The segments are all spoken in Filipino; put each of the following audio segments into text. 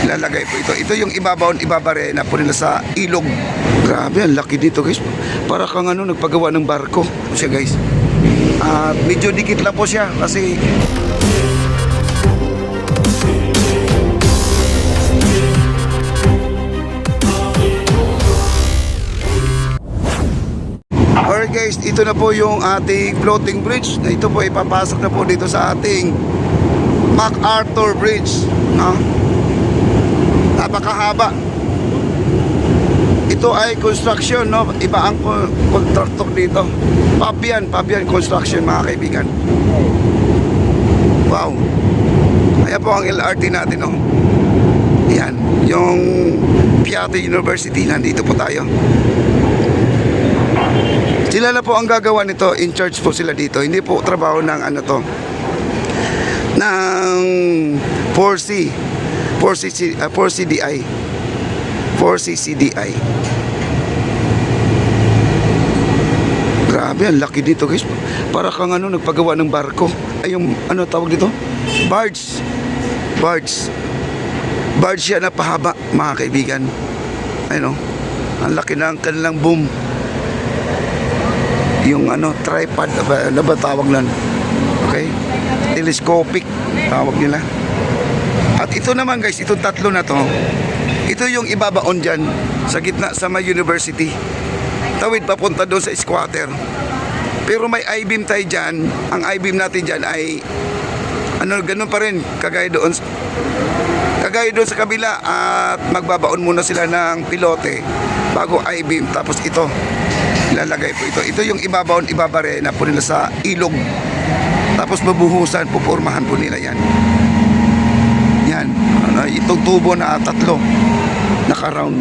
ilalagay po ito. Ito yung ibabare na po nila sa ilog. Grabe, ang laki dito guys. Para kang nagpagawa ng barko siya guys. At medyo dikit lang po siya kasi alright guys, ito na po yung ating floating bridge. Ito po ipapasok na po dito sa ating MacArthur Bridge, no? Napakahaba. Ito ay construction, no? Iba ang contractor dito. Pabian Construction, mga kaibigan. Wow. Ayan po ang LRT natin, no? Ayan, yung Piatti University, nandito po tayo. Sila na po ang gagawa nito, in charge po sila dito. Hindi po trabaho ng ng 4CCDI. Grabe, ang laki dito guys. Para kang nagpagawa ng barko. Ay, yung tawag dito? Barge siya na pahaba, mga kaibigan. Ayun, ang laki ng kanilang boom. Yung tripod na ba tawag lang? Okay, telescopic tawag nila. At ito naman guys, itong tatlo na to, ito yung ibabaon dyan sa gitna sa may university, tawid papunta doon sa squatter. Pero may I-beam tayo dyan. Ang I-beam natin dyan ay ganun pa rin kagaya doon sa kabila. At magbabaon muna sila ng pilote bago I-beam, tapos ito ilalagay po ito. Ito yung ibabare na po nila sa ilog. Tapos mabuhusan, pupurmahan po nila yan. Yan. Itong tubo na tatlo naka-round.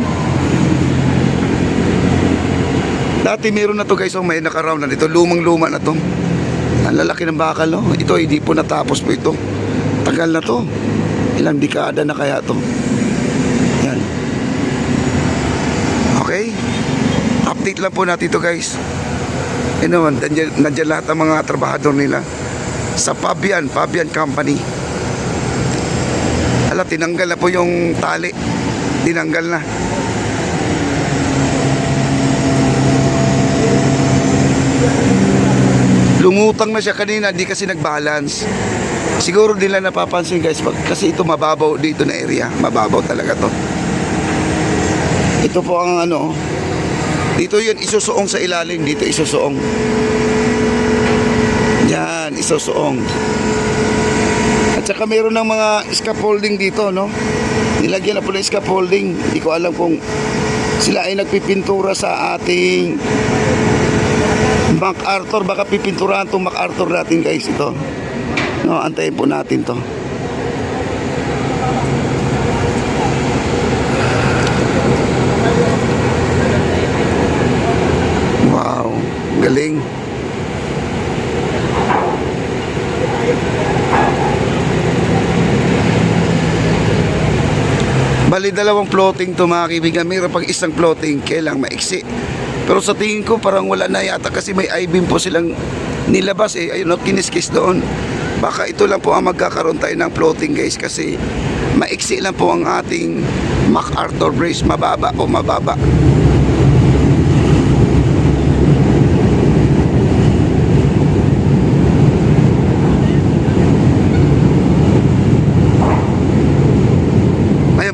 Dati meron na to guys, may naka-round na dito. Lumang-luma na to. Ang lalaki ng bakal, no? Ito hindi po natapos po ito. Tagal na to. Ilang dekada na kaya to. Yan. Okay? Update lang po natin ito guys. Nandiyan lahat ng mga trabahador nila sa Pabian Company. Tinanggal na po yung tali. Tinanggal na. Lumutang na siya kanina, di kasi nag-balance. Siguro nila napapansin guys, kasi ito mababaw dito na area. Mababaw talaga to. Ito po ang dito yun isusuong sa ilalim. Dito isusuong. Yan, isusuong. At saka meron ng mga scaffolding dito, no? Nilagyan na po ng scaffolding. Hindi ko alam kung sila ay nagpipintura sa ating MacArthur. Baka pipinturahan itong MacArthur natin guys, ito. No, antayin po natin to. Wow, galing. Bali, dalawang floating to mga kaibigan. Mayroon pang isang floating, kailang maiksi. Pero sa tingin ko parang wala na yata kasi may I-beam po silang nilabas eh. Ayun, kiniskis doon. Baka ito lang po ang magkakaroon tayo ng floating guys, kasi maiksi lang po ang ating MacArthur Bridge. Mababa o mababa.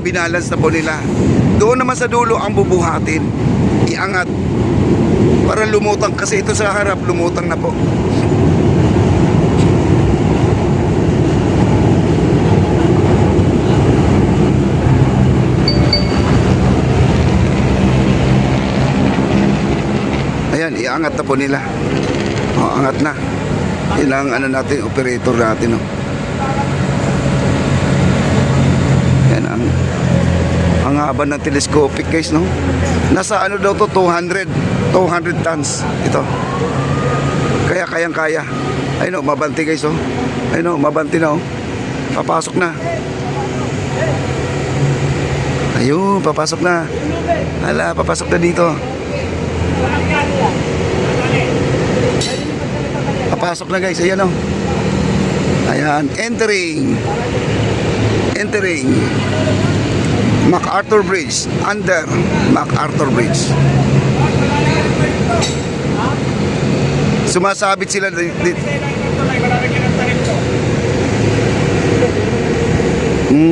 Binalance na po nila. Doon naman sa dulo ang bubuhatin, iangat para lumutang, kasi ito sa harap lumutang na po. Ayan, iangat na po nila. Angat na. Yan ang natin, operator natin, no? Ang haba ng telescopic guys, no? Nasa daw to 200 tons ito. Kaya kayang-kaya. Ayun, mabanti guys, oh. Ayun, mabanti na, oh. Papasok na. Ayun, papasok na. Hala, papasok na dito. Papasok na guys, ayan, oh. Ayan, entering. MacArthur Bridge. Under MacArthur Bridge. Sumasabit sila dito.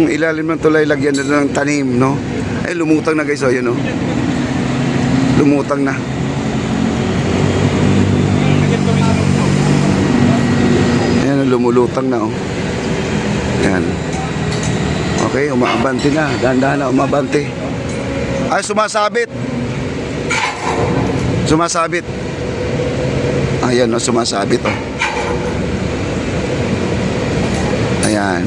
Ilalim ng tulay, lagyan na ng tanim, no? Ay, lumutang na guys, oh, yun, oh. Lumutang na. Ayan, lumulutang na, oh. Ayan. Okay, umaabante na. Dahan-dahan na, umabante. Ay, sumasabit. Sumasabit. Ayan, oh, sumasabit, oh. Ayan.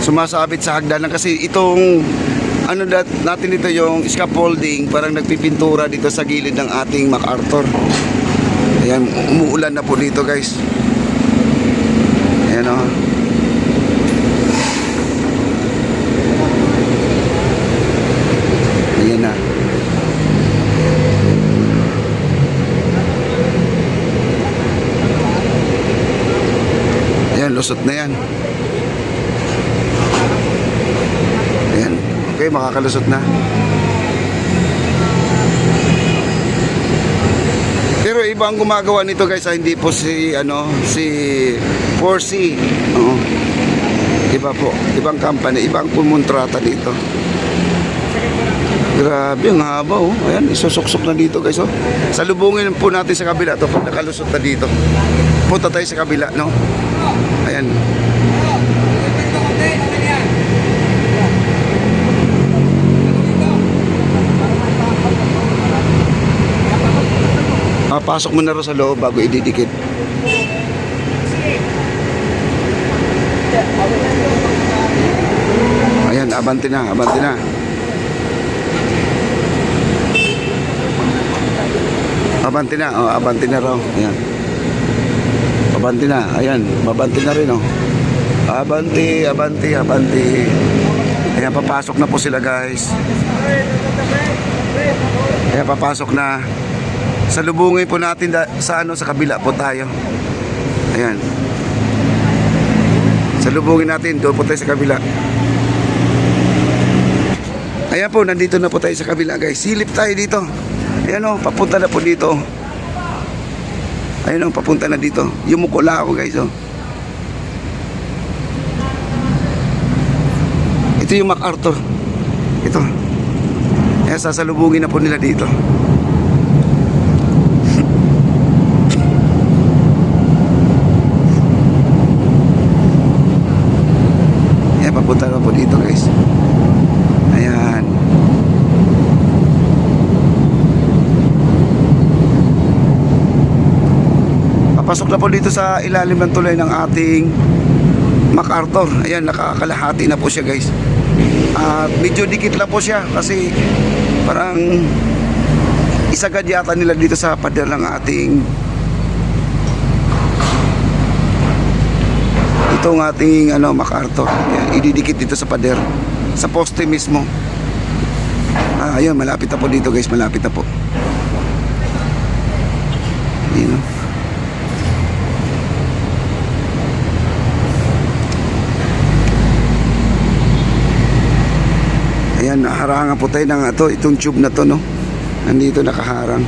Sumasabit sa hagdanan kasi itong ano natin dito yung scaffolding, parang nagpipintura dito sa gilid ng ating MacArthur. Ayan, umuulan na po dito guys. Ayan, oh. Ayan na. Ayan, lusot na yan. Ayan. Okay, makakalusot na. Pero iba ang gumagawa nito guys, hindi po si si 4C. Oo. Iba po, ibang company, ibang pumuntrata dito. Grabe, ang haba, oh. Ayan, isusuksok na dito guys, oh. Salubungin po natin sa kabila to pag nakalusot na dito. Punta tayo sa kabila, no? Ayan. Pasok mo na rin sa loob bago ididikit. Ayan, abante na, abante na. Abante na, oh, abante na raw. Ayan. Abante na, ayan, mabante na rin, oh. Abante, abante, abante. Ayan, papasok na po sila guys. Ayan, papasok na. Salubungin po natin sa sa kabila po tayo. Ayan. Salubungin natin, doon po tayo sa kabila. Ayan po, nandito na po tayo sa kabila guys. Silip tayo dito. Ayan, oh, papunta na po dito. Ayan, oh, papunta na dito. Yumukula ako guys, oh. Ito yung MacArthur. Ito. Ayan, sasalubungin na po nila dito. Papunta na po dito guys. Ayan. Papasok na po dito sa ilalim ng tulay ng ating MacArthur. Ayan, nakakalahati na po siya guys. Medyo dikit lang po siya kasi parang isagad yata nila dito sa pader ng ating itong ating MacArthur. Ayan, ididikit dito sa pader, sa poste mismo. Ayun, malapit na po dito guys, malapit na po. Ayan, oh. Ayan, nakaharangan po tayo ng itong tube na to, no? Nandito nakaharang.